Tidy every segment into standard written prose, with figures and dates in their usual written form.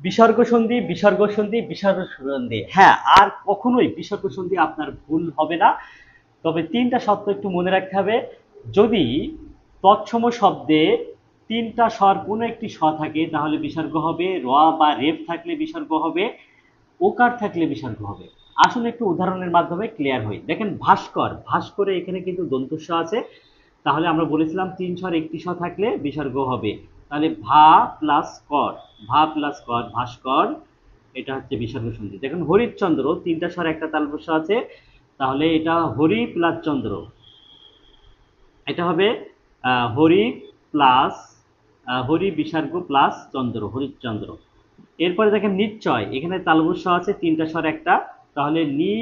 বিসর্গ সন্ধি, বিসর্গ সন্ধি, বিসর্গ সন্ধি। হ্যাঁ, আর কখনোই বিসর্গ সন্ধি আপনার ভুল হবে না। তবে ৩টা শর্ত একটু মনে রাখতে হবে। যদি তৎসম শব্দে ৩টা স্বর কোনো একটি স থাকে তাহলে বিসর্গ হবে, র বা রেফ থাকলে বিসর্গ হবে, ওকার থাকলে বিসর্গ হবে। আসুন একটু উদাহরণের মাধ্যমে ক্লিয়ার হই। দেখেন ভাস্কর, ভাস্করে এখানে কিন্তু দন্তস্ব আছে। তাহলে আমরা বলেছিলাম ৩ স্বর একটি স থাকলে বিসর্গ হবে। তাহলে ভা প্লাস কর, ভা প্লাস কর, ভাস্কর, এটা হচ্ছে বিসর্গ সন্ধি। দেখুন হরিশ্চন্দ্র ৩টা স্বর একটা তালব্য আছে, তাহলে এটা হরি প্লাস চন্দ্র, এটা হবে হরি প্লাস হরি বিসর্গ প্লাস চন্দ্র, হরিশ্চন্দ্র। এরপরে দেখেন নিশ্চয়, এখানে তালব্য আছে ৩টা স্বর একটা, তাহলে নি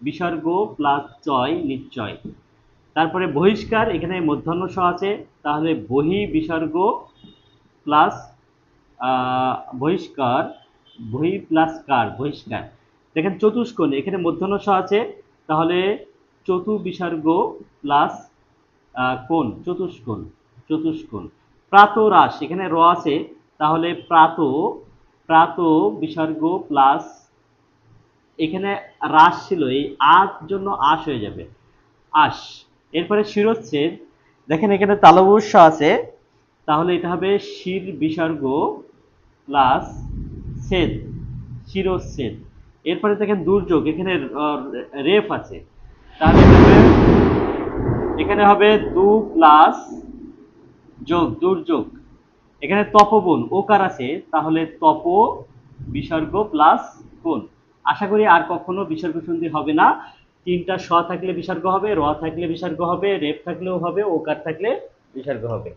বিসর্গ প্লাস চয়, নিশ্চয়। তারপরে বহিষ্কার, এখানে মূর্ধন্য স আছে, তাহলে বহি বিসর্গ প্লাস বহিষ্কার, বহি প্লাস কার, বহিষ্কার। দেখেন চতুষ্কোণ, এখানে মূর্ধন্য স আছে, তাহলে চতু বিসর্গ প্লাস কোণ, চতুষ্কোণ, চতুষ্কোণ। প্রাতরাশ, এখানে র আছে, তাহলে প্রাত, প্রাত বিসর্গ প্লাস, এখানে রাস ছিল, এই আজ জন্য আশ হয়ে যাবে, আশ। এরপরে শিরচ্ছেদ, দেখেন এখানে তালব্য আছে, তাহলে এটা হবে শির বিসর্গ প্লাস ছেদ, শিরচ্ছেদ। এরপরে দেখেন দুর্যোগ, এখানে রেফ আছে, তাহলে এখানে হবে দু প্লাস যোগ, দুর্যোগ। এখানে তপবন, ওকার আছে, তাহলে তপ বিসর্গ প্লাস কোণ। আশা করি আর কখনো বিসর্গ সন্ধি হবে না। ৩টা স থাকলে বিসর্গ হবে, র থাকলে বিসর্গ হবে, রেফ থাকলেও হবে, ওকার থাকলে বিসর্গ হবে।